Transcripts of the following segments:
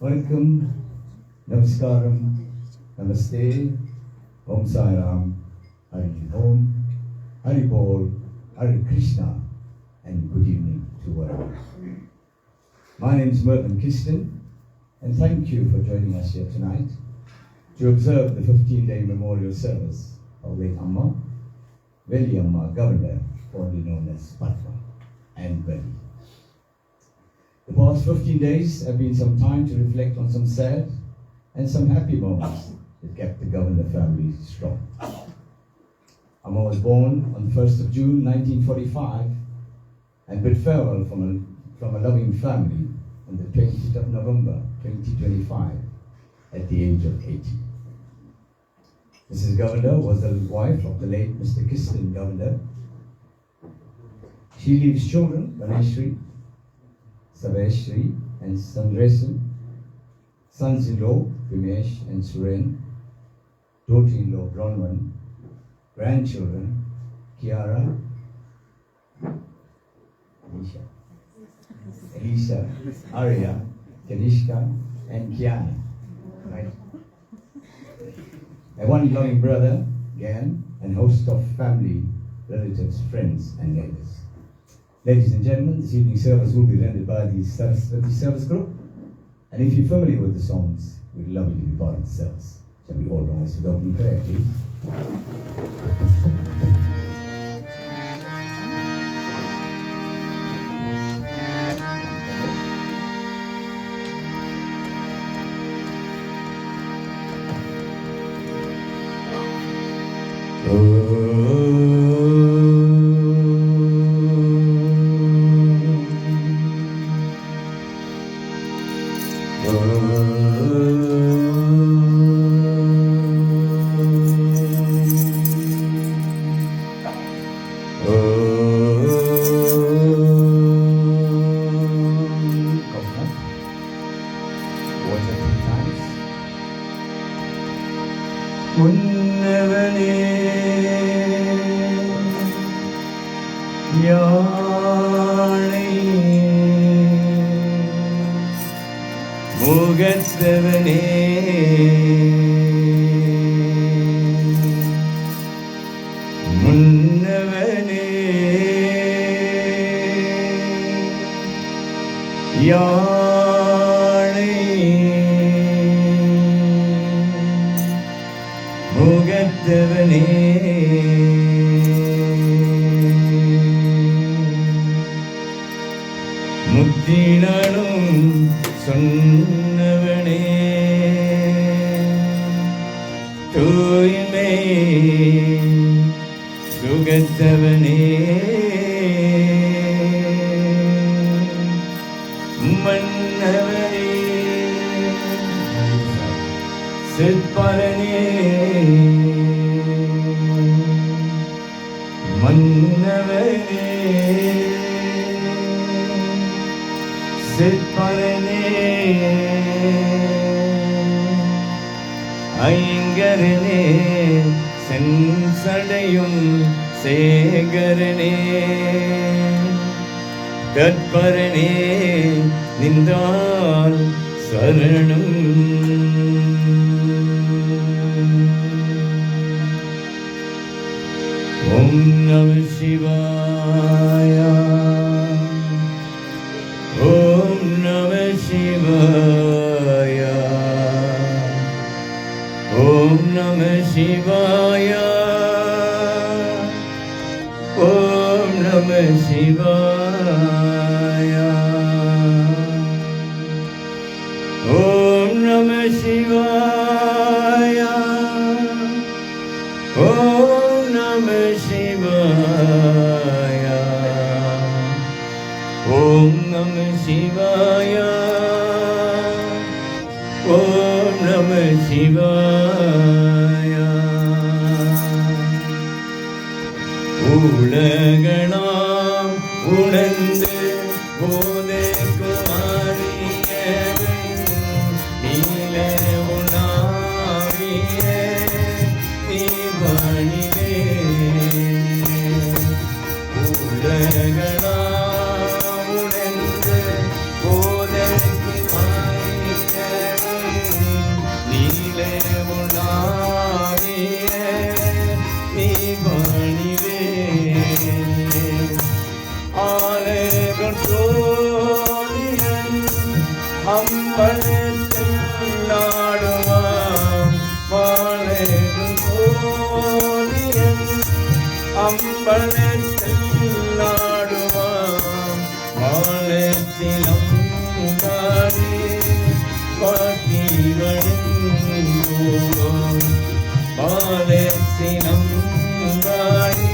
வணக்கம், நமஸ்காரம், நமஸ்தே, Om Sai Ram, Hari Om, Hari Bol, Hari Krishna, and good evening to all. My name is Mervyn Kiston, and thank you for joining us here tonight to observe the 15-day memorial service of late Amma, Veli Amma Governor, formerly known as Patwa, and Veli. The past 15 days have been some time to reflect on some sad and some happy moments that kept the Governor family strong. Amma was born on the 1st of June 1945 and bid farewell from a loving family on the 20th of November 2025 at the age of 80. Mrs. Governor was the wife of the late Mr. Kiston Governor. She leaves children, Ganeshri, Saveshri, and Sandresan, sons-in-law, Vimesh and Suren, daughter-in-law, Bronwyn, grandchildren, Kiara, Elisa, Arya, Kanishka, and Kiana. Right? And one loving brother, Gan, and host of family, relatives, friends, and neighbors. Ladies and gentlemen, this evening's service will be rendered by the service group. And if you're familiar with the songs, we'd love you to be part of the service. Shall we all rise with opening prayer, please? நீலே உலாவிய ஓவியன் அம்பலத்தில் நாடுவான் வானத்திலும் பாடி பாட்டிவனும் வானத்திலும் பாடி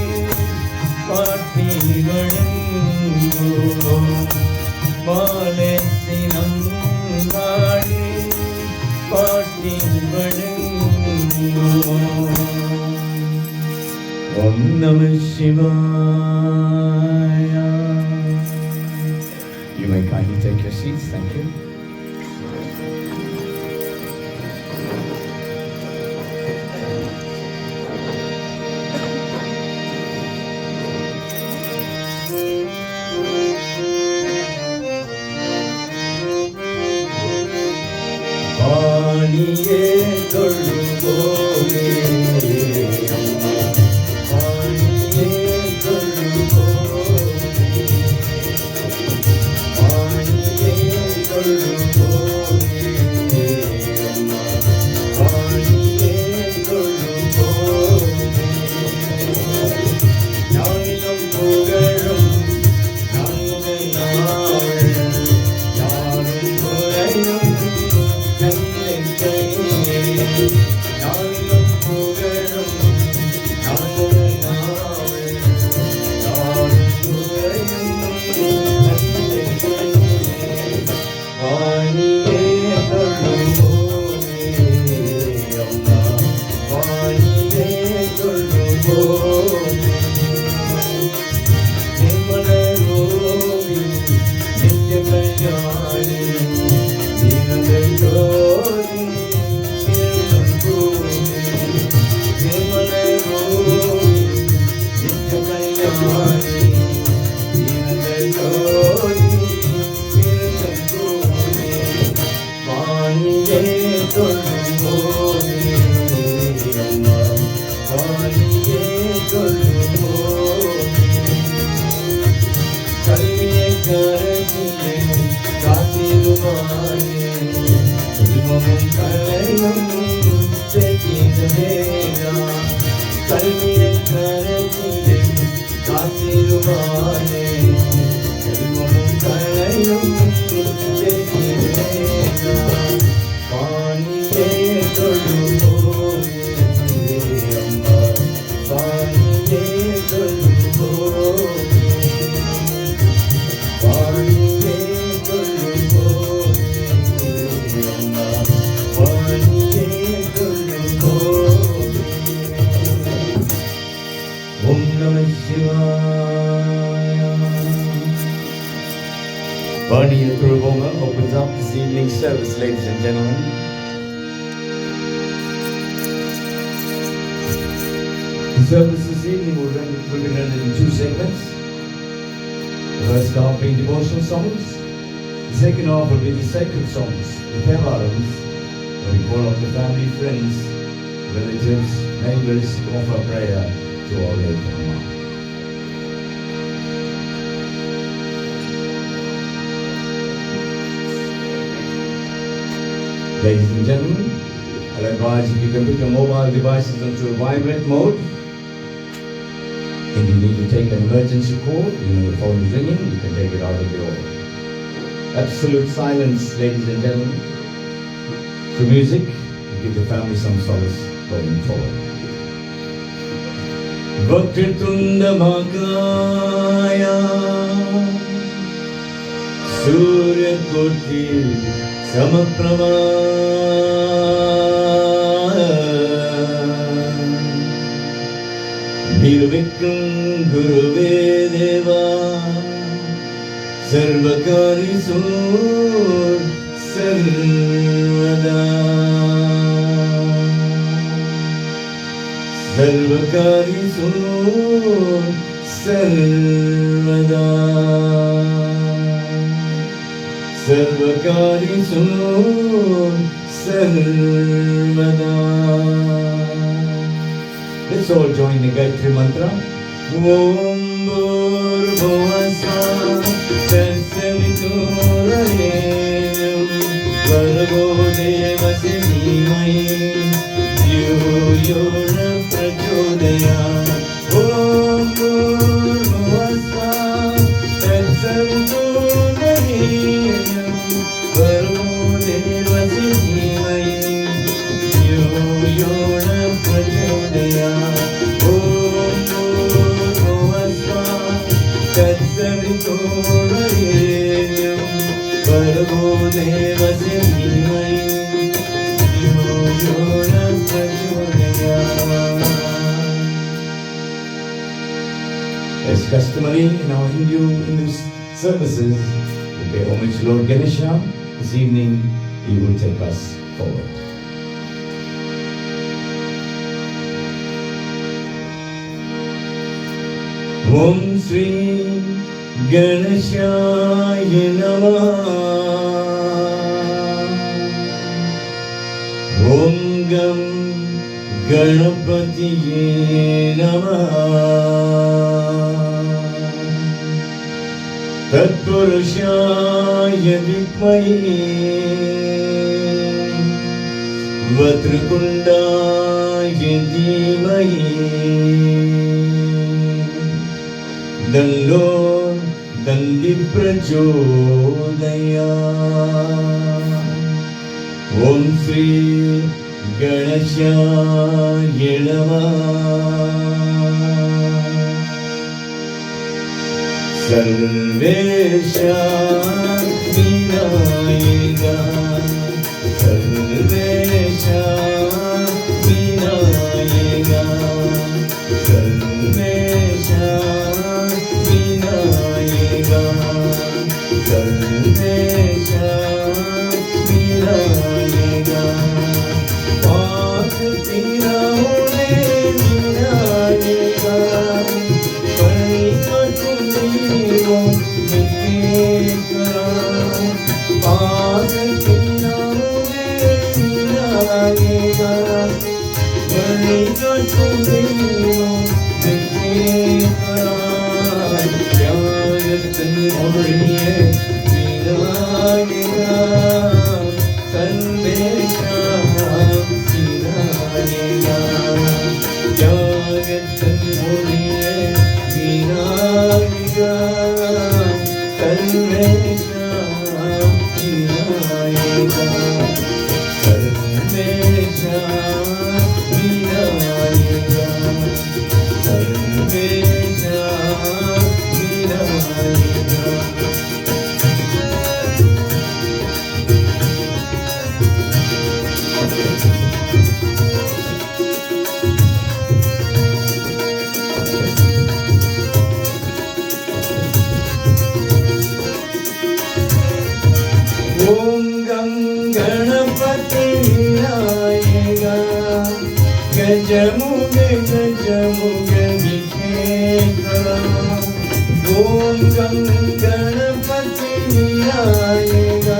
பாட்டிவனும் வானத்திலும் பாடி Om Namah Shivaya. You may kindly take your seats. Thank you. வாணியே தொழுவோமே வாணியே தொழுவோமே வாணியே தொழுவோமே வாணியே தொழுவோமே ஞானிலும் புகழும் நன்மை நாள் யாரும் குறையும் நாளிலும் புகழும் நாளை நாள் யாரும் குறையும் வாணியே தொழுவோமே அம்மா வாணியே தொழுவோமே நிர்மலரோமி நித்ய கல்யாணி ஜோதி கல்வியை கரத்திலே காத்திருவானே செல்வமும் கலையும் பாணியே தொழுவோமே அம்மா பாணியே தொழுவோமே பாணியே தொழுவோமே அம்மா பாணியே தொழுவோமே. Om Namah Shivaya. Vaniya Thuruvonga opens up this evening service, ladies and gentlemen. The service this evening will be rendered in two segments. The first half being devotional songs. The second half will be the sacred songs, the Thevarams, where we call up the family, friends, relatives, neighbors to offer prayer to our Lord Brahma. Ladies and gentlemen, I'll advise if you can put your mobile devices into vibrate mode. If you need to take an emergency call, your phone is ringing, you can take it out of your absolute silence, ladies and gentlemen. Through music, you give the family some solace going forward. Vakritunda Makaya Surya Koti Samaprama Nirvikram Guruve Deva Sarvakari Sur Sarvada Sarvakari Sur Sarvada Sarvakari Sur Sarvada. Let's all join the Gayatri Mantra. Om Bhurvasvaha Tatsaviturenam Bhargo Devasya Dhimai Dhyo Yo Na प्रचोदया ॐ भूर्भुवस्सुः तत्सवितुर्वरेण्यं भर्गो देवस्य धीमहि धियो यो न प्रचोदयात् ॐ भूर्भुवस्सुः तत्सवितुर्वरेण्यं भर्गो देवस्य धीमहि धियो यो न प्रचोदयात्. As customary in our Hindu services, we pay homage to Lord Ganesha. This evening, he will take us forward. Om Sri Ganeshaya Namah. Om Gam Ganapatiye Namah. Tatpurushaaya Vikmahi Vatrikundaya Dhimahi Dando Dandi Prachodaya Om Sri Ganeshaya Namah. Sarvesha Vinayaka Sarvesha Vinayaka Sarvesha Vinayaka Sarvesha Vinayaka Bhakti Ramune Vinayaka Om Gam Ganapati Vinayaka Gajamuga Gajamuga Vikekara Om Gam Ganapati Vinayaka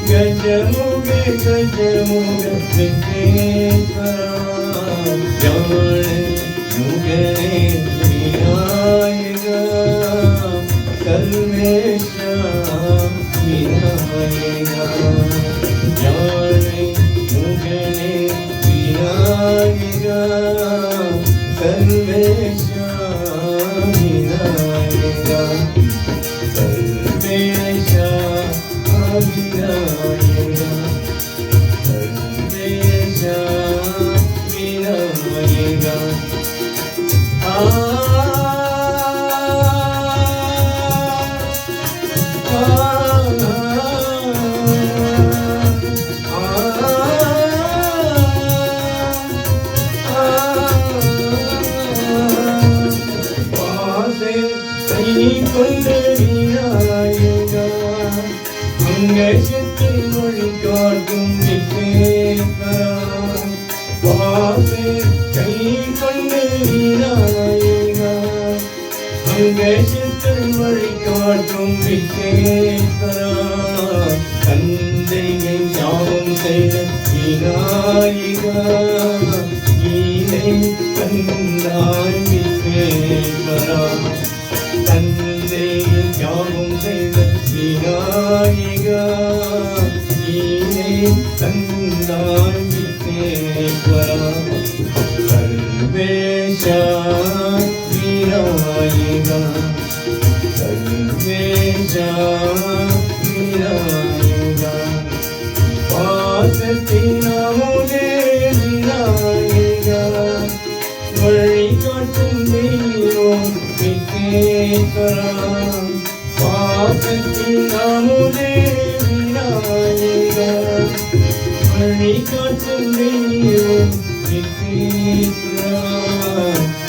Gajamuga Gajamuga Vikekara Jane Mugane Vinayaka Sarvesha Vinayaka Jane Mugane Vinayaka Sarvesha Vinayaka Sarvesha Vinayaka Sarvesha Vinayaka வழிகாட்டும் விக்னேஸ்வரா தந்தையை ஞாபகம் செய்த விநாயகா கீதை தந்தாய் விக்னேஸ்வரா தந்தையை ஞாபகம் செய்த விநாயகா கீதை தந்தாய் Vigneswara survey Vinayaka சர்வேஷா Vinayaka பாசத்தினாலே Vinayaka வழிகாட்டும் தெய்வம் விக்னேஸ்வரா பாசத்தினாலே விநாயகா வழிகாட்டும் தெய்வம் விக்னேஸ்வரா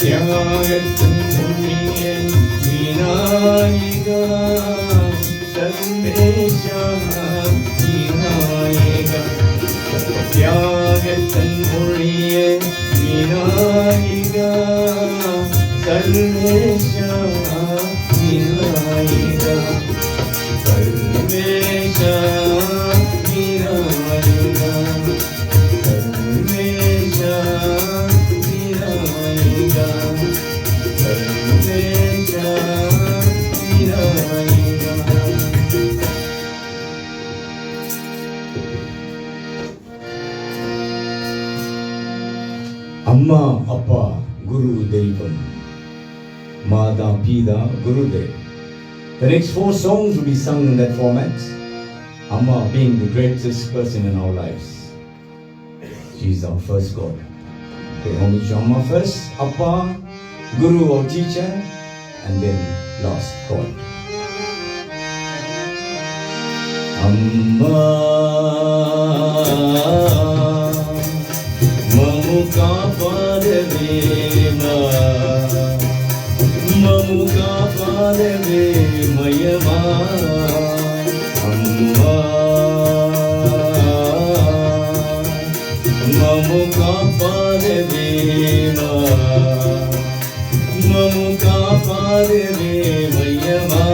தியாகத்தின் புண்ணியன் விநாயகா சர்வேஷா விநாயகா தியாகத்தின் மொழியன் விநாயகா சர்வேஷா விநாயகா சர்வேஷா விநாயகா சர்வேஷா விநாயகா சர்வேஷா விநாயகா. அம்மா அப்பா குரு தெய்வம் மாதா பிதா Gurudev. The next 4 songs will be sung in that format. Amma being the greatest person in our lives. She is our first God. Pay homage to Amma first, Appa, Guru or teacher, and then last God. Amma Mamuka Padavema Mamuka Padave Mayama Amma Mamuka Padavema Mamuka Padave Mayama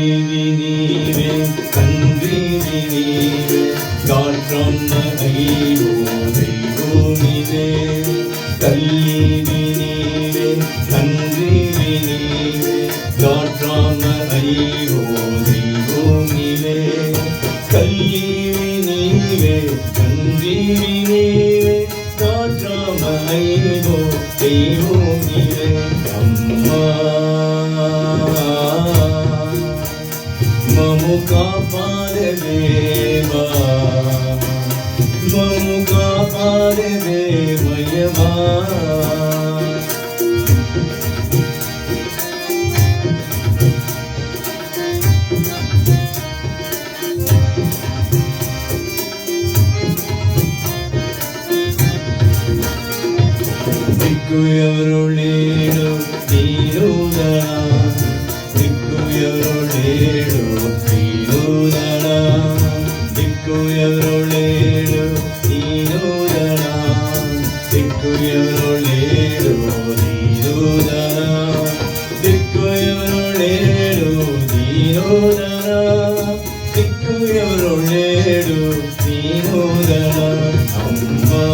Kallivinire, Kandrivinire, God from Aivo, Deivonire. Kallivinire, Kandrivinire, God from Aivo, Deivonire. Kallivinire, Kandrivinire, God from Aivo, Deivonire. Amma Mamuka Padavema Mamuka Padavema Yama Dikku yavrulenu Nirudana Dikku yavrulenu Nirudana Dikku yavrulenu Nirudana Dikku yavrulenu Nirudana Dikku yavrulenu Nirudana Dikku yavrulenu Nirudana Amma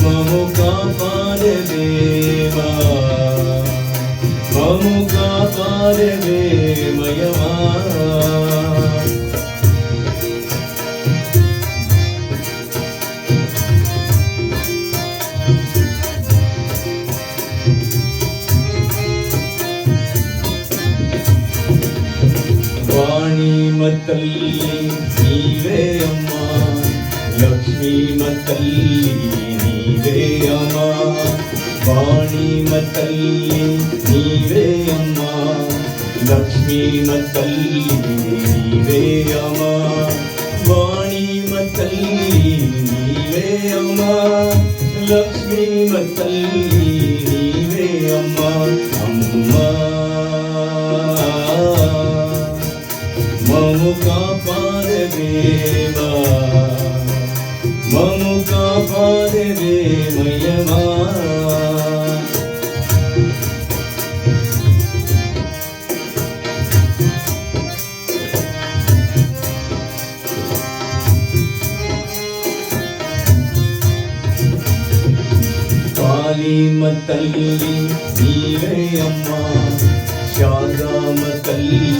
Mamuka Padavema Mamuka Padavema Yama Vani Matalli Nive Amma Lakshmi Matalli Nive Amma Vani Matalli Nive Amma Lakshmi Matalli Nive Amma Vani Matalli Nive Amma Lakshmi Matalli Nive Amma Amma Mamuka Padavema Mamuka Padavema Yama காளிம தல்லி நீவே அம்மா, ஷாதாம தல்லி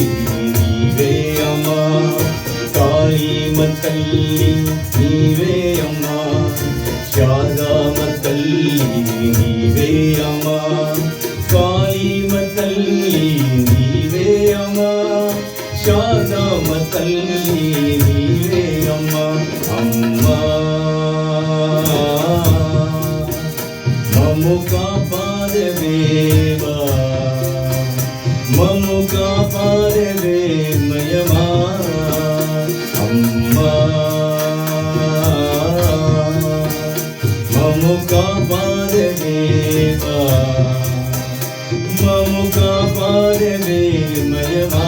நீவே அம்மா, காளிம தல்லி நீவே அம்மா, ஷாதாம தல்லி நீவே அம்மா, காளிம தல்லி நீவே அம்மா, ஷாதாம தல்லி நீவே அம்மா. அம்மா ममु कापादेवा, ममु कापादेवे मयमा, अम्मा ममु कापादेवा, ममु कापादेवे मयमा,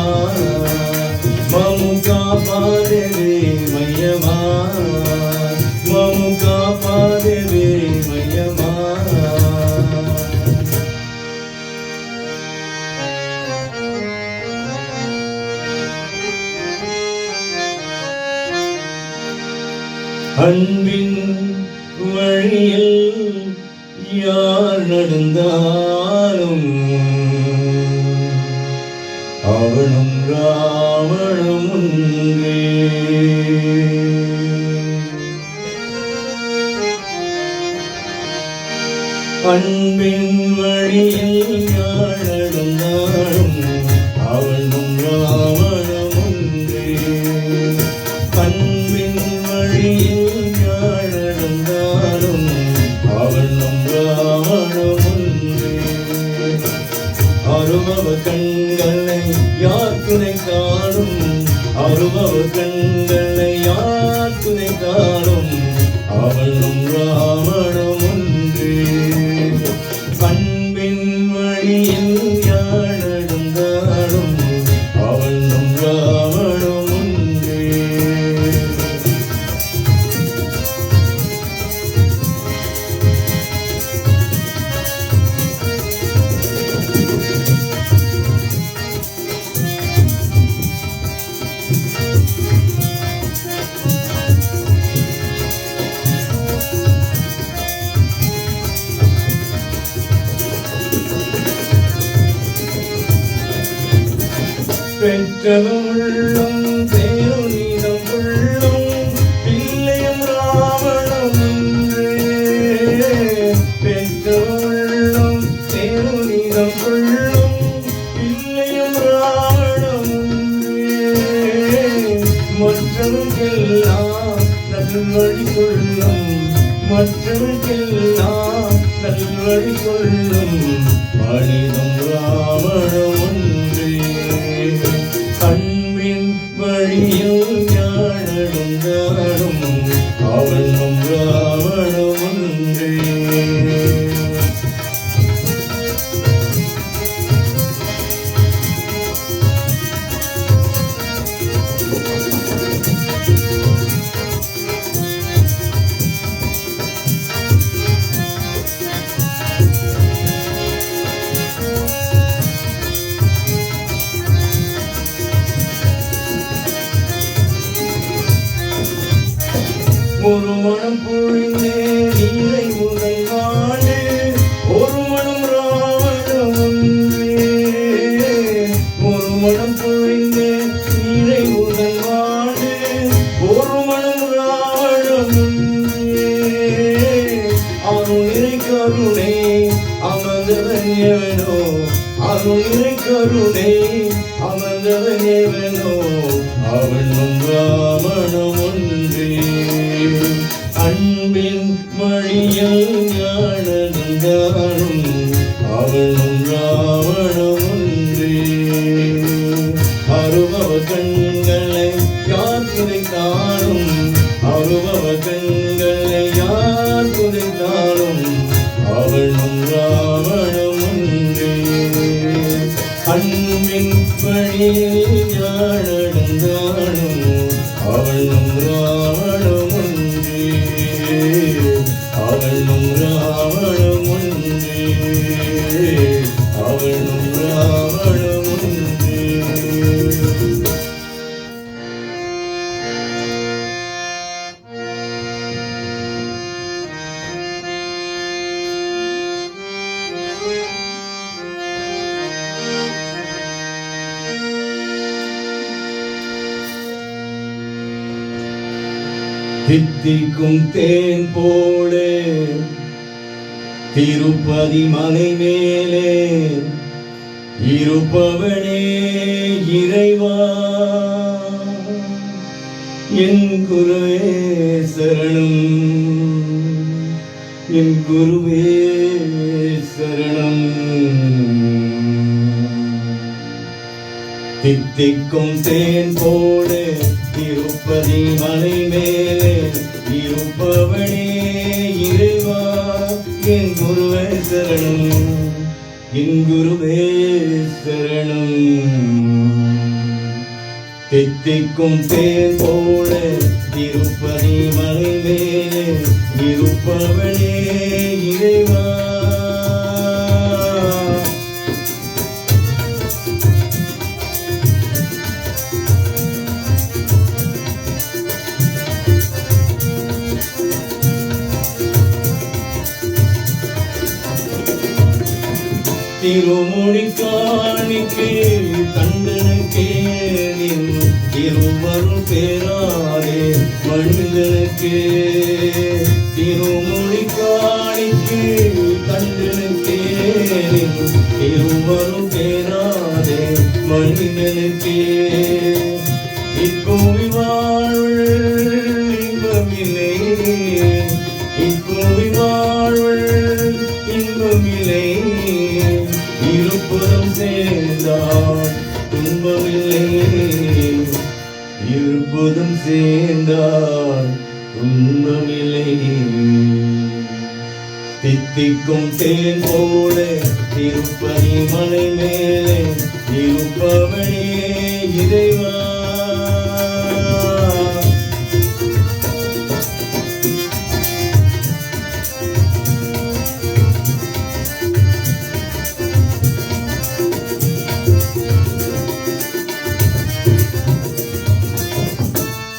ममु कापादेवे मयमा, ममु कापादेवे मयमा. அன்பின் வழியில் யார் நடந்தாலும் அவனும் ராவணம் ஒன்றே. அன்பின் வழியில் யார் நடந்தாலும் அவனும் ராவணம் ஒன்றே. அன்பின் வழியில் யார் நடந்தாலும் அவனும் ராவணம் ஒன்றே. அருபவ கண்களை யார் துணை காணும், அருபவ கண்களை யார் துணை காணும், அவனும் ராவணம் ஒன்றே. அன்பின் வழியில் யார் நடந்தாலும் அவனும் ராவணம் ஒன்றே. பெற்றவளும் பேருனிதம் உள்ளும் பிள்ளையும் ராவணம் ஒன்றே. பெற்றவளும் பேருனிதம் உள்ளும் பிள்ளையும் ராவணம் ஒன்றே. மற்றவர்க்கெல்லாம் நல்வழி சொல்லும், மற்றவர்க்கெல்லாம் நல்வழி சொல்லும் மனிதம் ராவணம் ஒன்றே. அன்பின் வழியில் யார் நடந்தாலும் அவனும் ராவணம் ஒன்றே. ஒரு மனம் பொழிந்தே நீரை முதல் நாடு, ஒரு மனம் ராவணம் ஒன்றே. ஒரு மனம் பொழிந்தே நீரை முதல் நாடு, ஒரு மனம் ராவணம் ஒன்றே. அருளிரை கருணை அமர்ந்தவன் எவனோ, அருளிரை கருணை அமர்ந்தவன் எவனோ, அவனும் ராவணம் ஒன்றே. அன்பின் வழியில் யார் நடந்தாலும் அவனும் ராவணம் ஒன்றே. அருபவ கண்களை யார் துணை காணும், அருபவ கண்களை யார் துணை காணும், அவனும் ராவணம் ஒன்றே. அன்பின் வழியில் யார் நடந்தாலும் அவனும் ராவணம் ஒன்றே. அவனும் ராவணம் ஒன்றே. அவனும் ராவணம் ஒன்றே. தித்திக்கும் தேன் போல திருப்பதி மலை மேலே இருப்பவனே இறைவா, என் குருவே சரணம், என் குருவே சரணம். தித்திக்கும் தேன் போல திருப்பதி மலை மேலே இருப்பவனே இறைவா, என் குருவே சரணம், என் குருவே சரணம். தித்திக்கும் தேன் போல திருப்பதி மலை மேலே இருப்பவனே இறைவா. திருமுடி காணிக்கை தண்டனுக்கே நின் திருவருள் பேராதே மனிதனுக்கே. திருமுடி காணிக்கை தண்டனுக்கே நின் திருவருள் பேராதே மனிதனுக்கே. இப்போவி வாழ்வு இன்பமில்லை, இப்போவி வாழ்வு இன்பமில்லை, இருப்பதும் சேர்ந்தால் துன்பமில்லை, இருப்பதும் சேர்ந்தால் துன்பமில்லை. தித்திக்கும் தேன் போல திருப்பதி மலை மேலே இருப்பவனே இறைவா.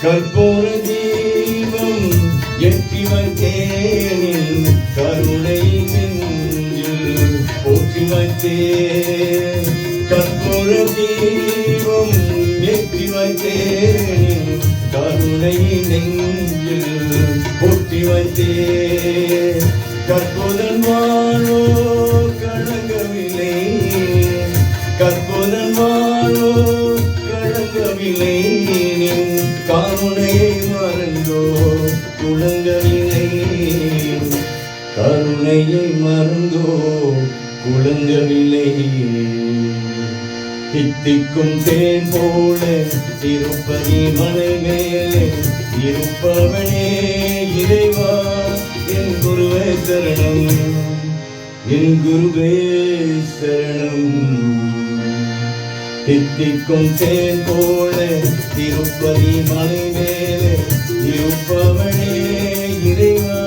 கற்பூர தீபம் ஏற்றி வைத்தேன், கருணை நெஞ்சில் போற்றி வைத்தேன். கற்பூர தீபம் ஏற்றி வைத்தேன், கருணை நெஞ்சில் போற்றி வைத்தேன். கற்புதன் வாழோ கலங்கவில்லை, கற்புதன் வாழோ கலங்கவில்லை, கருணையை மறந்தோ குலங்கவில்லை, கருணையை மறந்தோ குலங்கவில்லை. தித்திக்கும் தேன் போல திருப்பதி மலை மேலே இருப்பவனே இறைவா, என் குருவே சரணம், என் குருவே சரணம். தித்திக்கும் தேன் போல திருப்பதி மலை மேலே இருப்பவனே இறைவா.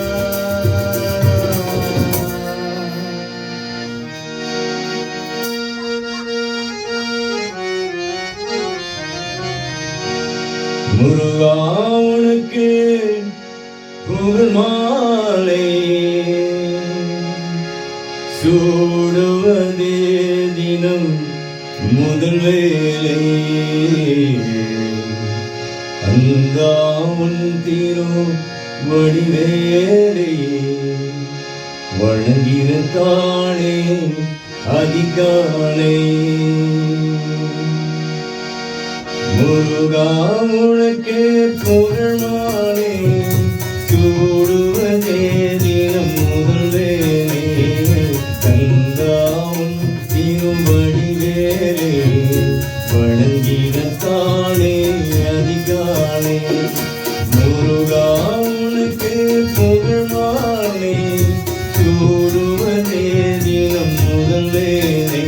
முருகா உனக்கு புகழ் மாலை சூடுவதே தினம் முதல் வேலை. அங்கா உன் திரு வடிவேலை வணங்கினத்தானே அதிகாலை. முருகா உனக்கு புகழ் மாலை சூடுவதே தினம் முதல் வேலை. அங்கா உன் திருவடிவேலை வணங்கினத்தானே அதிகாலை. முருகா உனக்கு புகழ் மாலை சூடுவதே தினம் முதல் வேலை.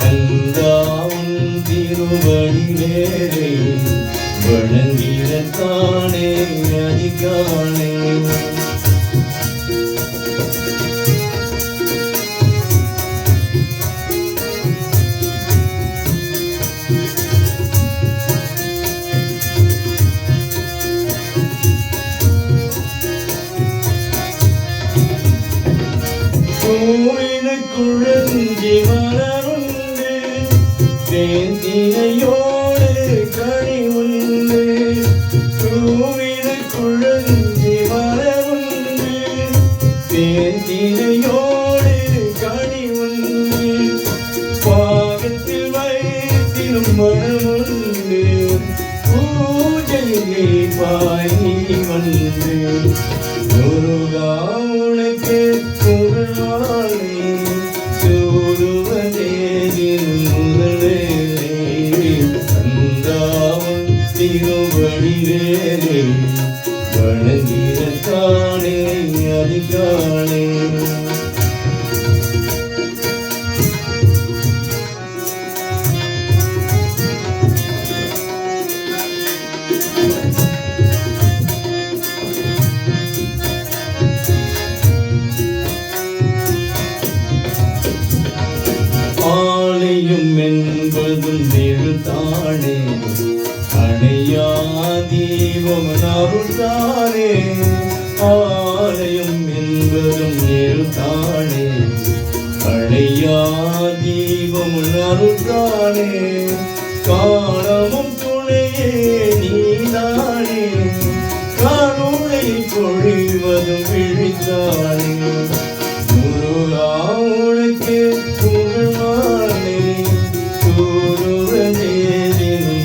அங்கா உன் திருவடிவேலை வணங்கினத்தானே அதிகாலை. குழந்தி மலருண்டு தேந்தினையோடு கனி உண்டு. குழந்தி வந்தேன். முருகா உனக்கு புகழ்வானே, சூடுவதேனின் முதலே. கந்தாவும் திருவடிவேலே, வணங்கிடத்தானே அதிகானே. ஆலயம் என்பதும் நிறுத்தானே, அணையா தீபம் அருள்தானே. ஆலயம் என்பதும் நிறுத்தானே, அணையா தீபம் அருள்தானே. காலமும் துணையே நீதானே, கருணை பொழிவதும் விழித்தானே. முருகா உனக்கு புகழ்வானே, சூடுவதேனின்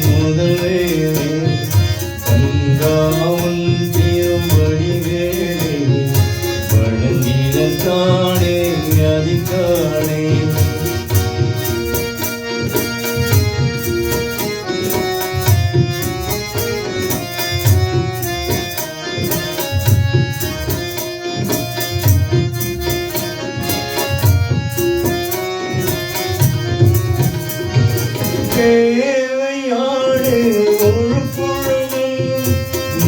முதலே. கந்தாவும் திருவடிவேலே, வணங்கிடத்தானே அதிகானே. தேவையாடு ஒரு பொழுதும்,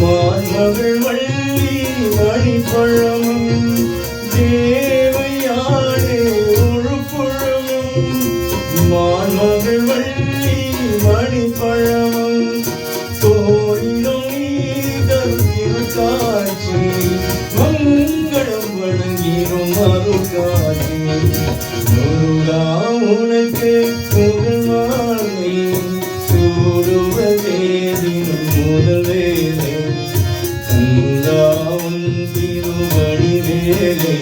மான்மகள் வள்ளி மணிப்பழமும். தேவையாடு ஒரு பொழுதும், மான்மகள் வள்ளி மணிப்பழமும். தோழிலும் நீதல் திருக்காட்சி, மங்களம் வழங்கிடும் அருள்காட்சி. முருகா உனக்கு புகழ்வானே, சூடுவதேனின் முதலே. கந்தாவும் திருவடிவேலே,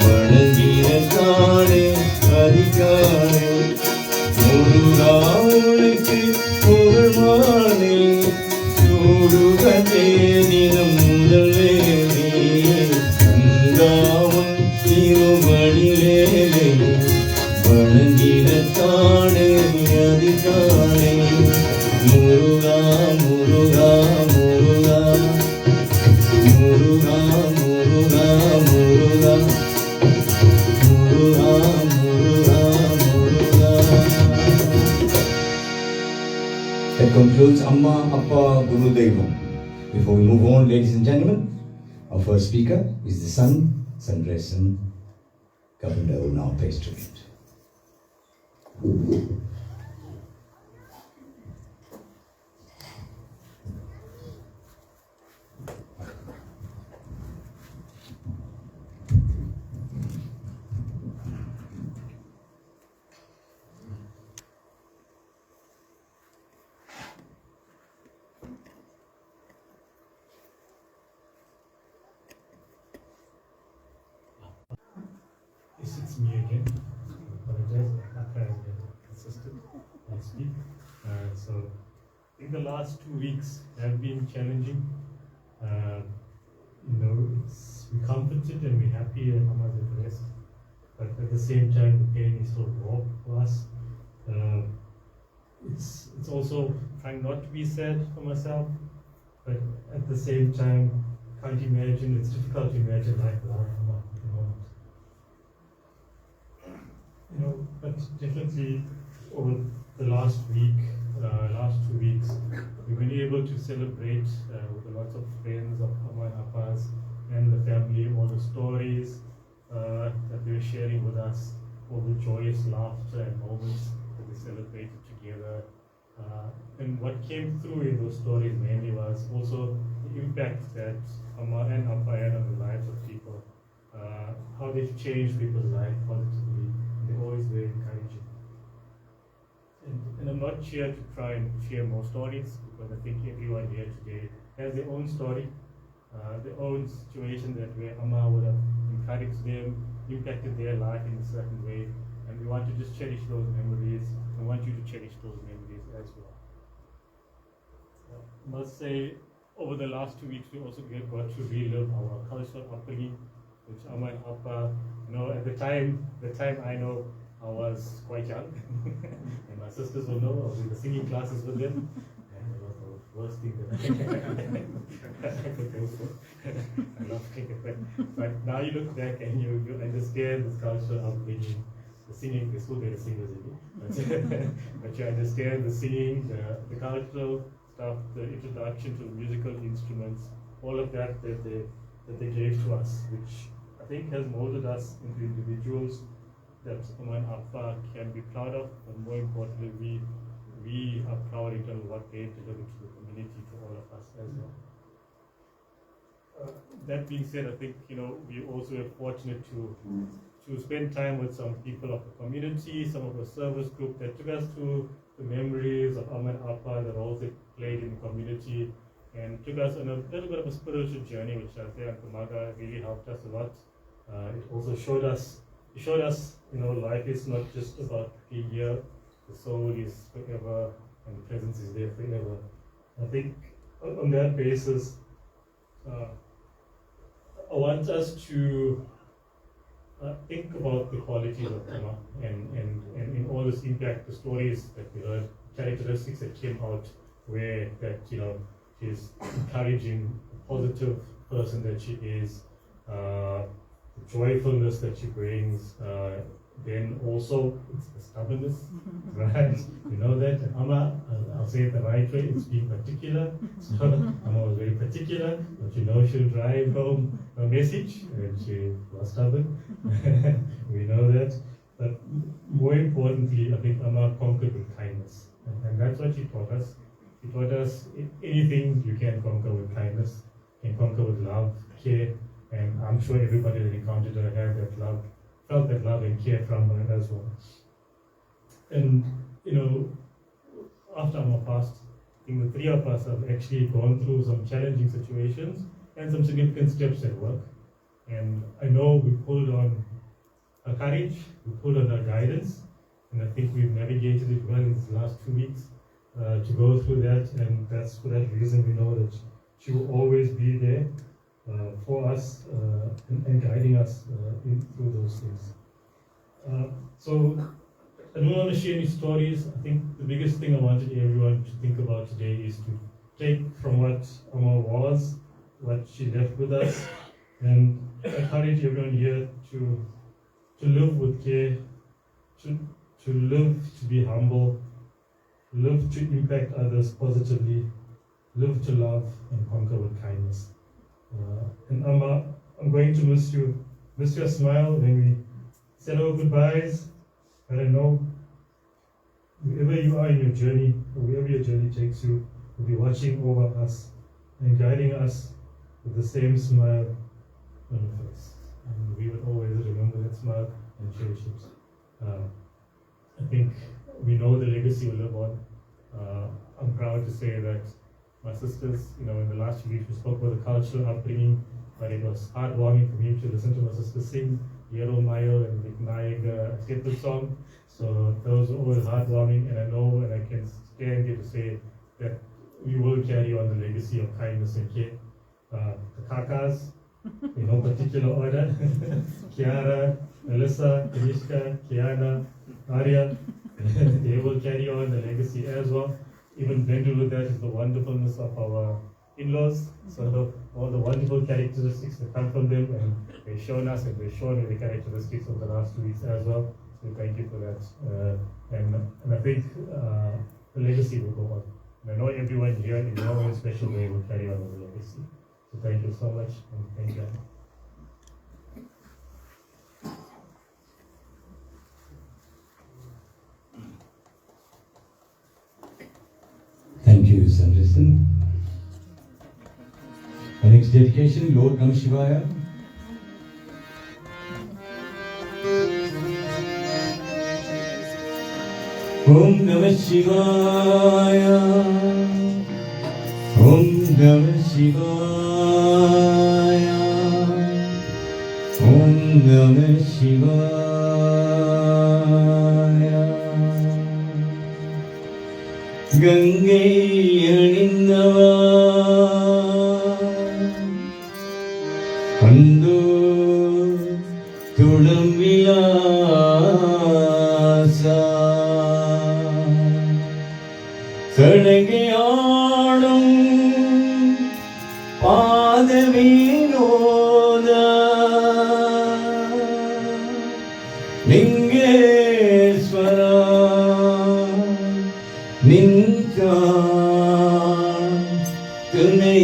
வணங்கிடத்தானே அதிகானே. முருகா உனக்கு புகழ்வானே, சூடுவதேனின் முதலே. கந்தாவும் திருவடிவேலே, வணங்கிடத்தானே அதிகானே. Muruga Muruga Muruga, Muruga Muruga Muruga, Muruga Muruga Muruga. That concludes Amma, Appa, Guru Devam. Before we move on, ladies and gentlemen, our first speaker is the son, Sandrasan Governor, who now pays tribute. Yes, it's me again. I apologize. After I get assisted, I'll speak. So, in the last 2 weeks have been challenging. We're comforted and we're happy that Amma is at rest. But at the same time, the pain is so raw for us. It's also trying not to be sad for myself, but at the same time, can't imagine. It's difficult to imagine life without Amma at the moment. But definitely over the last 2 weeks, we've been able to celebrate with lots of friends of Amma and Appas and the family, all the stories that they were sharing with us, all the joyous laughter and moments that we celebrated together. And what came through in those stories mainly was also the impact that Amma and Appa had on the lives of people, how they've changed people's life positively. They're always very encouraging. And I'm not here to try and share more stories, because I think everyone here today has their own story, their own situation that where Amma would have encouraged them, impacted their life in a certain way, and we want to just cherish those memories. I want you to cherish those memories as well. I must say, over the last 2 weeks, we also got to relive our cultural upbringing, which Amma and Appa, at the time I know I was quite young, and my sisters will know I was in the singing classes with them, and it was the worst thing that I could go for. I love singing, but now you look back and you understand this cultural upbringing. The singing, they still get the singers in it, but you understand the singing, the cultural stuff, the introduction to the musical instruments, all of that they gave to us, which I think has molded us into individuals that Amma and Appa can be proud of, but more importantly, we are proud in terms of what they delivered to the community, to all of us as well. That being said, I think we also are fortunate to spend time with some people of the community, some of the service group that took us to the memories of Amma and Appa, the roles they played in the community, and took us on a little bit of a spiritual journey, which I think Kumaga really helped us a lot. It also showed us, life is not just about being here. The soul is forever, and the presence is there forever. I think on that basis, I want us to think about the qualities of Amma and in all this impact, the stories that we heard, characteristics that came out where that, she's encouraging, the positive person that she is, the joyfulness that she brings, then also it's the stubbornness, right? You know that, and Amma, I'll say it the right way, it's being particular. So Amma was very particular, but she'll drive home a message, and she was stubborn. We know that. But more importantly, I think Amma conquered with kindness. And that's what she taught us. She taught us anything you can conquer with kindness, you can conquer with love, care, and I'm sure everybody that encountered her had that love, felt that love and care from her as well. And, after Amma passed, I think the three of us have actually gone through some challenging situations and some significant steps at work. And I know we pulled on her courage, we pulled on her guidance, and I think we've navigated it well in these last 2 weeks to go through that, and that's for that reason we know that she will always be there for us and guiding us through those things. So I don't want to share any stories. I think the biggest thing I wanted everyone to think about today is to take from what Amma was, what she left with us, and encourage everyone here to live with care, to live to be humble, live to impact others positively, live to love and conquer with kindness. And Amma, I'm going to miss your smile when we said our goodbyes. And I know wherever you are in your journey, or wherever your journey takes you, will be watching over us and guiding us with the same smile on your face. And we would always remember that smile and cherish it. I think we know the legacy will live on. I'm proud to say that my sisters, in the last few weeks we spoke about the cultural upbringing, but it was heartwarming for me to listen to my sisters sing Yero Mayo and Miknaig Setu song. So those were always heartwarming, and I know and I can stand here to say that we will carry on the legacy of kindness and care. The Kakas, in no particular order, Kiara, Melissa, Kanishka, Kiana, Arya, they will carry on the legacy as well. Even blended with that is the wonderfulness of our in-laws. So all the wonderful characteristics that come from them, and they've shown us and they've shown the characteristics of the last 2 weeks as well. So thank you for that. And I think the legacy will go on. And I know everyone here in their own special way will carry on with the legacy. So thank you so much, and thank you. Thank you, Sanderson. Our next dedication, Lord Namah Shivaya. Om Namah Shivaya. Om Namah Shivaya. Om Namah Shivaya. Gangai Aninava ಅಂದು ತುಳಂ ವಿಲಾಸ ಸಡಗೆ ಆಡುಂ ಪಾದ ವಿನೋದ ಲಿಂಗೇಶ್ವರ ನಿಂತ துணை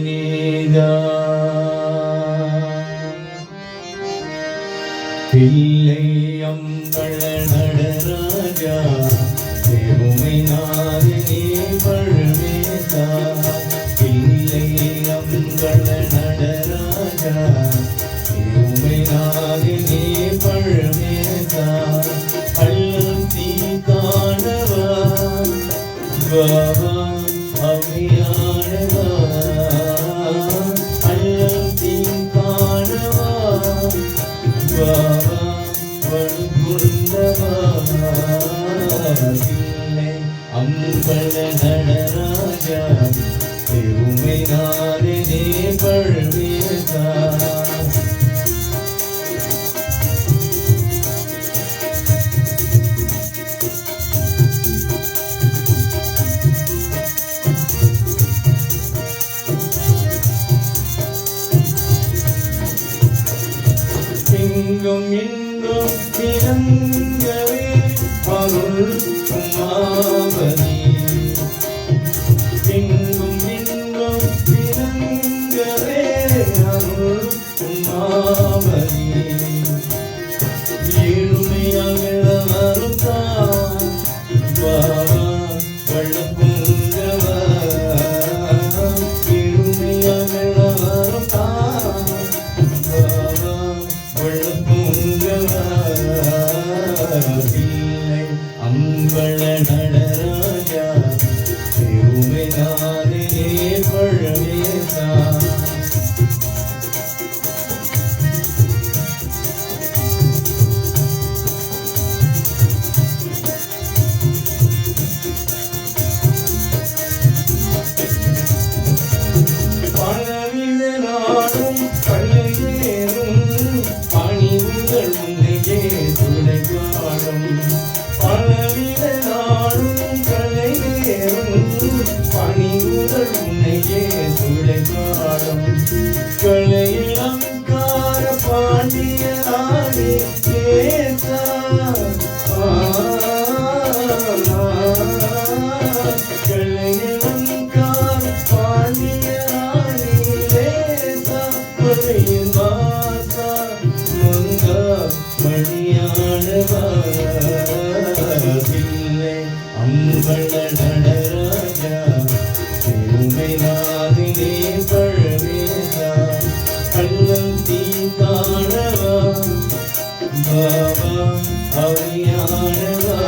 நீதா பிள்ளை அம்பள நடராஜா பெருமை நாதினி பழவேதா பிள்ளை அம்பள நடராஜா பெருமை நாதினி பழவேதா அள்ளி காணவா பாபா அவியானவா அல்லதி காணவா பாபா வடுகுண்டவா இல்லை அம்பள நடராஜா பெருமை நாதினி பழவேதா எங்கும் எங்கும் திறங்கவே அருள் உமாபதி எங்கும் எங்கும் திறங்கவே அருள் உமாபதி ஏழுமையாக வருந்தான் பாபா வள்ளப்புங்கவா ஏழுமையாக வருந்தான் பாபா பிள்ளை அம்பள நடராஜா பெருமை நாதினே பழவேதா பலவித நாடும் பழையேறும் பணிவுகள் உன்னையே துணை காணும் பலவித நாடும் கலையேறும் பணிவுகள் உன்னையே துணை காணும் கலையிலங்கார பாண்டிய ஆடி கேசா கலையிலங்கார பாண்டிய ஆடி கேசா வாசா மங்கா மணியானவா பிள்ளை அம்பள நடராஜா பெருமை நாதினே பழவேதா கள்ளம் தீ காணவா பாபா அவியானவா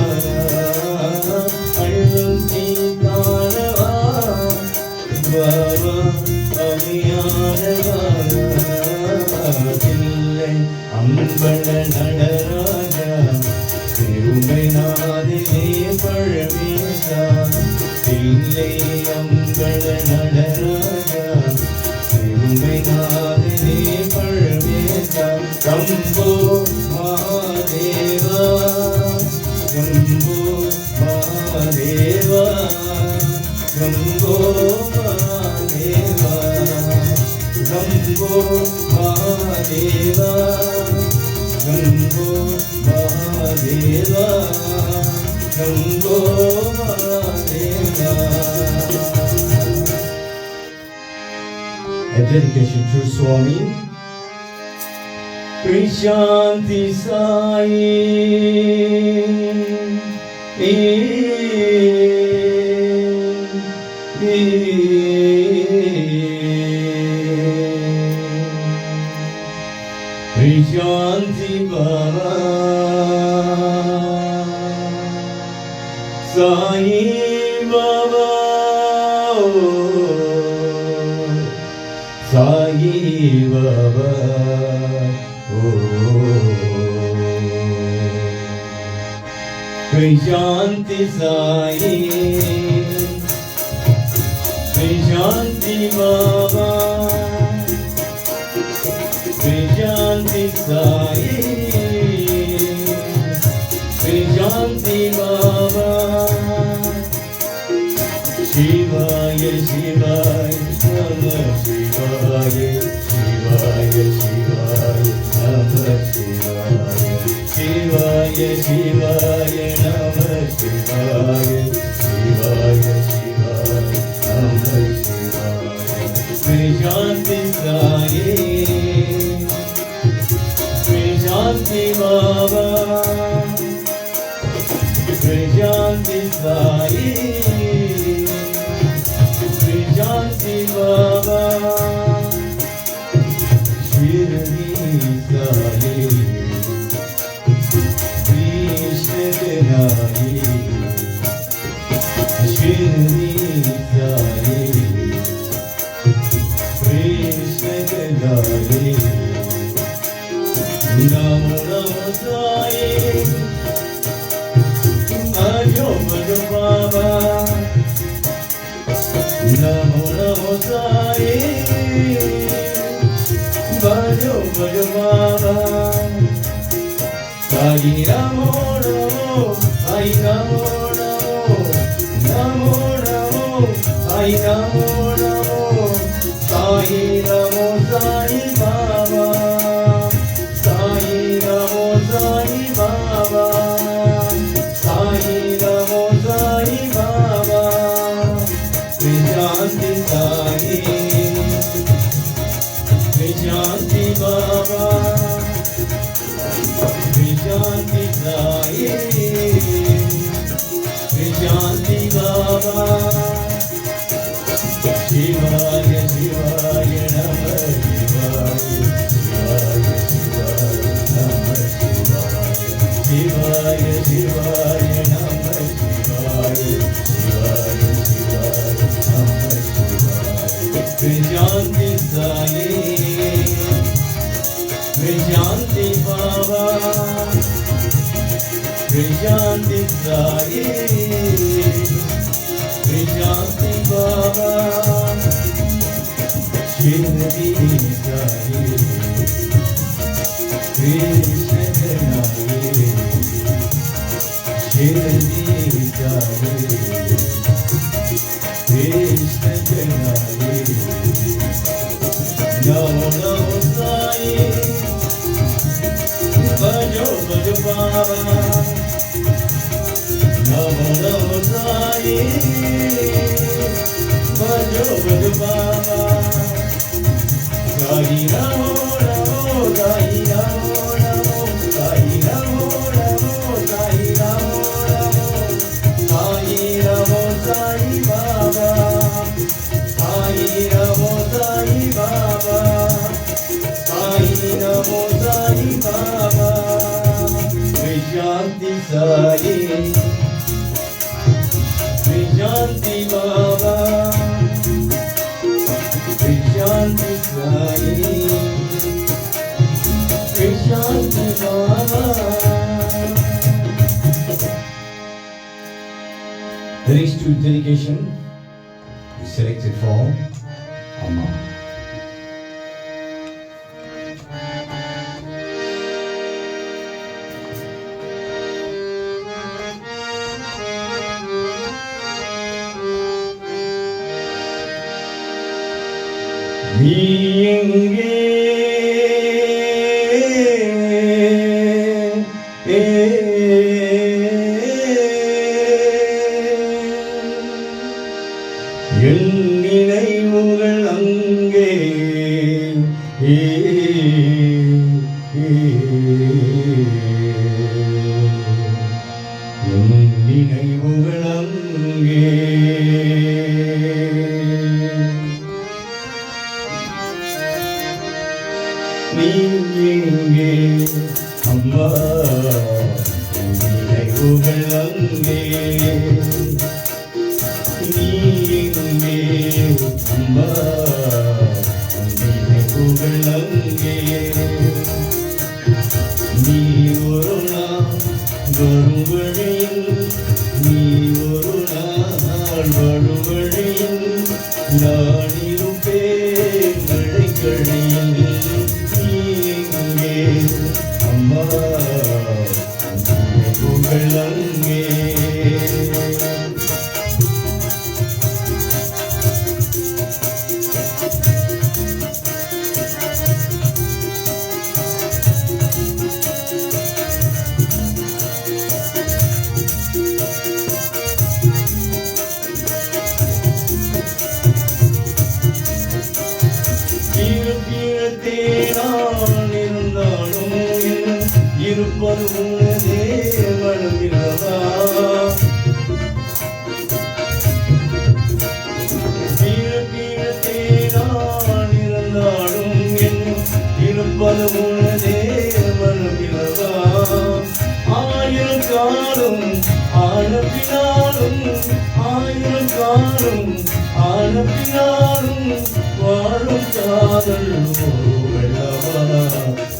கள்ளம் தீ காணவா பாபா அவியானவா பிள்ளை அம்பள நடராஜா பெருமை நாதினே பழவேதா பிள்ளை அம்பள நடராஜா பெருமை நாதினே பழவேதா கம்போ Mahadeva கம்போ Mahadeva கம்போ Mahadeva கம்போ Mahadeva கம்போ Mahadeva கம்போ Mahadeva. A dedication to Swami Krishanti Sai Krishanti Baba Sai Baba Sai Baba Krishanti Sai Krishanti Baba Shivaya, Shivaya, Shivaya, Namah Shivaya. Shivaya, Shivaya, Namah Shivaya. Shivaya, Shivaya, Namah Shivaya. Shri Shanti Saye, Shri Shanti Baba, Shri Shanti Saye, Shri Shanti Baba, Shirdi Saye, Krishna Denaye, Shirdi Saye, Krishna Denaye, Namo Namo Saye, Bhajo Bhajo Baba, Namo Namo Saye, Bhajo Bhajo Baba, Sai Namo Namo, Sai Namo Namo, Namo Namo, Sai Namo Namo, Sai Namo Sai Baba, Sai Namo Sai Baba, Sai Namo Sai Baba, Shri Shanti Saye, Shri Shanti Baba, Shri Shanti Saye, Shri Shanti Baba, Shivaya, Shivaya, Namah Shivaya, Shivaya, Shivaya, Namah Shivaya, Shivaya, Shivaya, Namah Shivaya, Shivaya, Shivaya, Namah Shivaya. Shri Shanti Saye, Shri Shanti Baba, Shri Shanti Saye, Shri Shanti Baba, Shirdi Saye, Krishna Denaye, Shirdi Saye, Krishna Denaye, Namo Namo Saye, Bhajo Bhajo Baba, Namo Namo Saye, Bhajo Bhajo Baba, Sai Namo Namo, Sai Namo Namo, Sai Namo Namo, Sai Namo Namo, Sai Namo Sai Baba, Sai Namo Sai Baba, Sai Namo Sai Baba, Shri Shanti Saye, Shri Shanti Baba, Shri Shanti Saye, Shri Shanti Baba. The next two dedication is selected for Amma. நீ எங்கே என் நினைவுகள் அங்கே என் நினைவுகள் அங்கே நீ எங்கே அம்மா என் நினைவுகள் அங்கே நீ எங்கே அம்மா என் நினைவுகள் அங்கே நீ ஒரு நாள் வரும் வழியில் நீ ஒரு நாள் வரும் வழியில் நான் இருப்பேன் மழைக்கழியில் நீ எங்கே அம்மா நினைவுகள் அங்கே தேனான் இருந்தாலும் இருப்பது உனதே வளமில்லவா தேனான் இருந்தாலும் இருப்பது உனதே வளமில்லவா ஆயிரம் காலம் ஆனப்பினாலும் ஆயிரம் காலம் ஆனப்பினாலும் வாழும் காதல் வெள்ளவா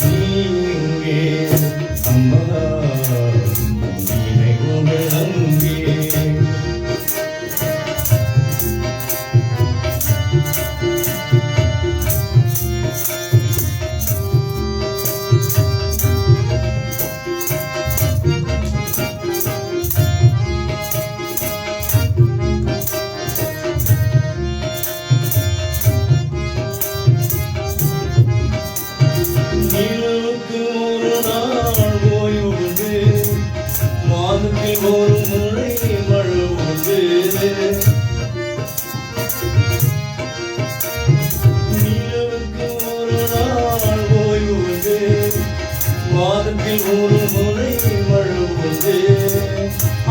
நீங்கே அம்மா நினைவுகள் அங்கே நிலவுக்கு ஒரு நாள் ஓய்வு உண்டு மாதத்தில் ஒரு முறை மழை உண்டு நிலவுக்கு ஒரு நாள் ஓய்வு உண்டு மாதத்தில் ஒரு முறை மழை உண்டு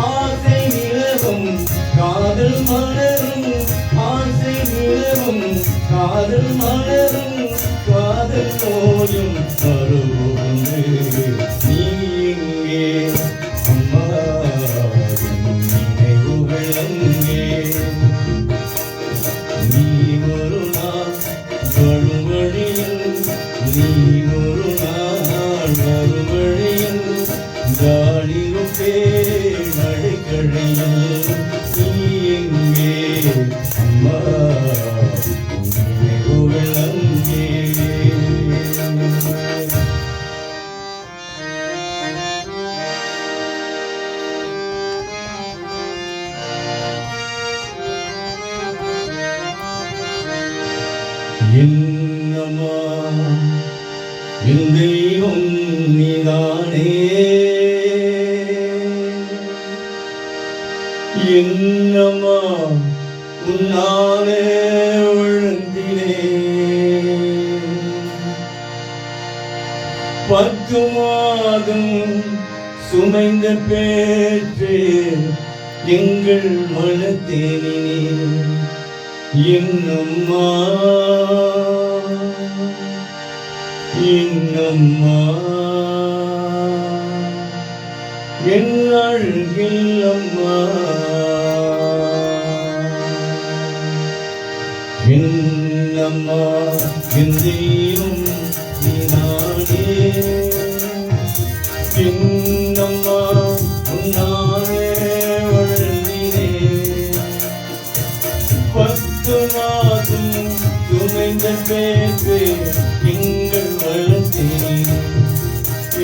ஆசை நிலவும் காதல் மலரும் ஆசை நிலவும் காதல் மலரும் காதல் நோயும் மறுபொன்று நீ எங்கே அம்மா நினைவுகள் அங்கே நீ ஒரு நாள் வரும் வழியில் நீ ஒரு நாள் வரும் வழியில் தாடிருப்பே மழைக்கழையில் நீ எங்கே அம்மா நினைவுகள் அங்கே என்னம்மா என் தெய்வம் நீதானே என்னம்மா உன்னாலே விழுந்தினேன் 10 மாதம் சுமைந்த பேற்று எங்கள் மனத்தேனினே என்னம்மா என்னம்மா என் அழகில் அம்மா என்னம்மா என் தெய்வம் நீதானே என்னம்மா உன்னாலே வளர்ந்தினேன் 10 மாதம் சுமைந்த பேற்று எங்கள் வளர்த்தேன்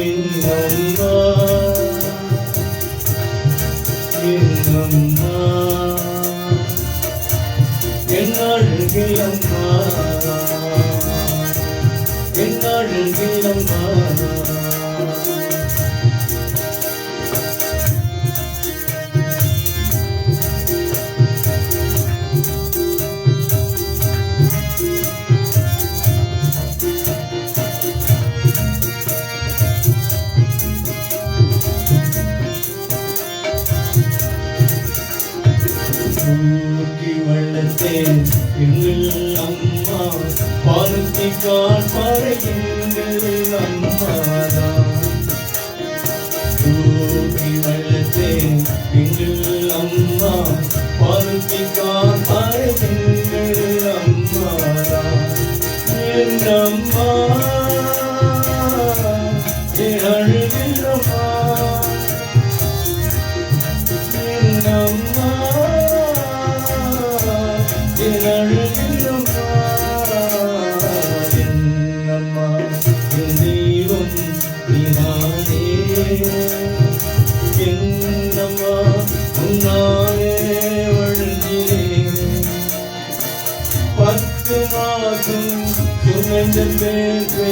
என்னம்மா என்னம்மா என் அழகில் அம்மா என் அழகில் அம்மா தூக்கி வளர்த்தேன் எங்கள் அம்மா பாலுத்தி கால் பறைகின்ற அம்மாதான் தூக்கி வளர்த்தேன் எங்கள் அம்மா பாலுத்தி கால் பறைகின்ற அம்மாதான் என் அம்மா என் அழகில் அம்மா என் அம்மா என்னம்மா என் தெய்வம் நீதானே என்னம்மா உன்னாலே வளர்ந்தேன் 10 மாதம் சுமந்த பேற்று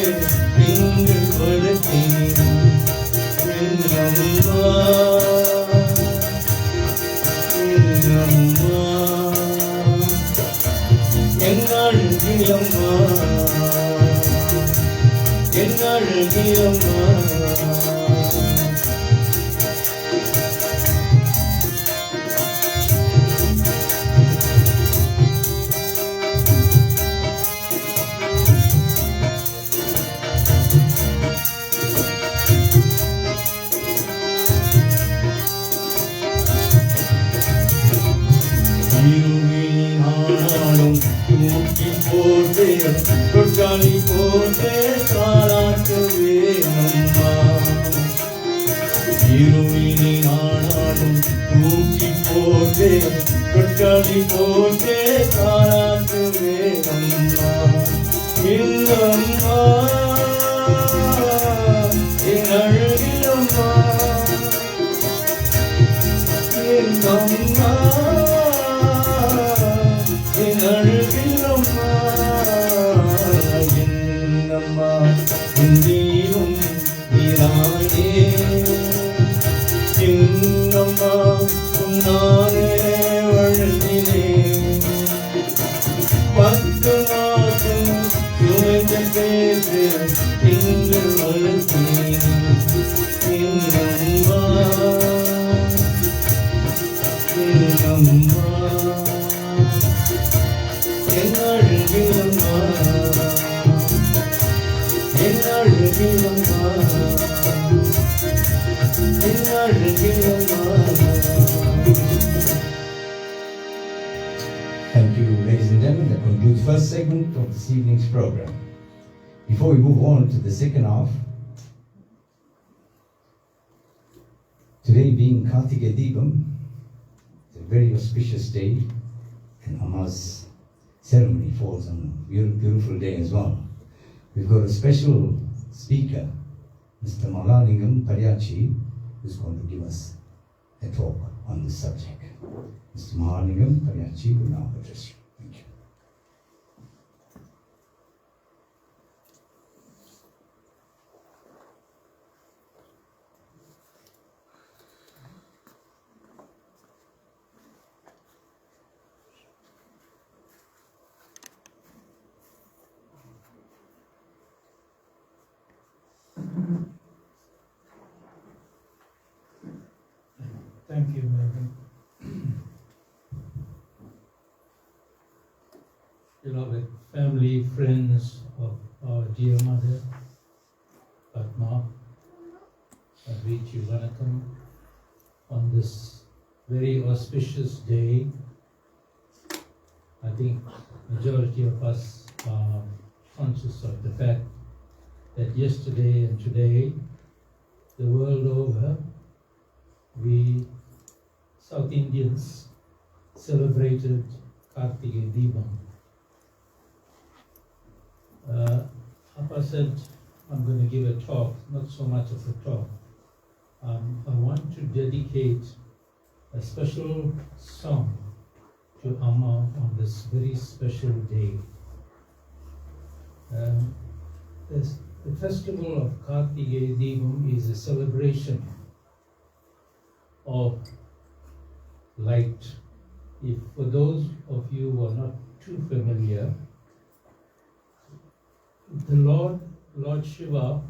எங்கள் வளர்த்தேன் என்னம்மா என்னம்மா என் அழகில் அம்மா அழுகிறம்மா இருவினாலும் தூக்கி போட்டு தொட்டாளி போட்டு தாராட்டுவேனம்மா இருவினாலும் தூக்கி போட்டு தொட்டாளி போட்டு தாராட்டுவேனம்மா இல்லம்மா என் அழகிலம்மா என்னம்மா அழுகிலம்மா என்னம்மா உந்தீவும் நீரானே என்னம்மா உன்னாரே வழுதினே 10 மாதம் சுமந்த பேரு திங்கள் வளர்த்தேன் என்னம்மா என்னம்மா என்னழுகிலம்மா என்னழுகிலம்மா என்னழுகிலம்மா. Thank you, ladies and gentlemen. That concludes the first segment of this evening's program. Before we move on to the second half, today being Kartika Deepam, it's a very auspicious day, and Amma's ceremony falls on a beautiful day as well. We've got a special speaker, Mr. Mahalingam Pariyachi, who's going to give us a talk on this subject. Mr. Mahalingam Pariyachi will now address you. Thank you. Thank you, Megan. Beloved family, friends of our dear mother, Padma, I greet you, Vanakkam, on this very auspicious day. I think majority of us are conscious of the fact that yesterday and today, the world over, we South Indians celebrated Kartika Deepam. Appa said, I'm going to give a talk, not so much of a talk. I want to dedicate a special song to Amma on this very special day. The festival of Kartika Deepam is a celebration of light. If for those of you who are not too familiar, the Lord Shiva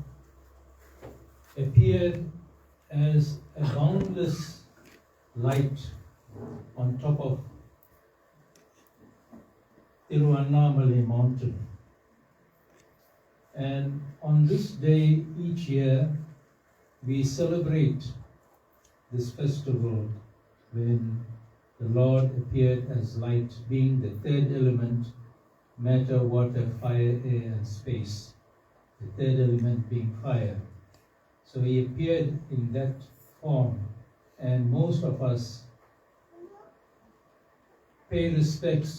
appeared as a boundless light on top of Tiruvannamalai mountain. And on this day each year, we celebrate this festival when the Lord appeared as light, being the third element, matter, water, fire, air, and space. The third element being fire. So he appeared in that form, and most of us pay respects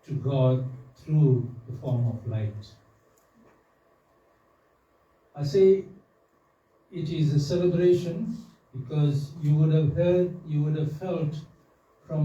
to God through the form of light. I say it is a celebration because you would have heard, you would have felt from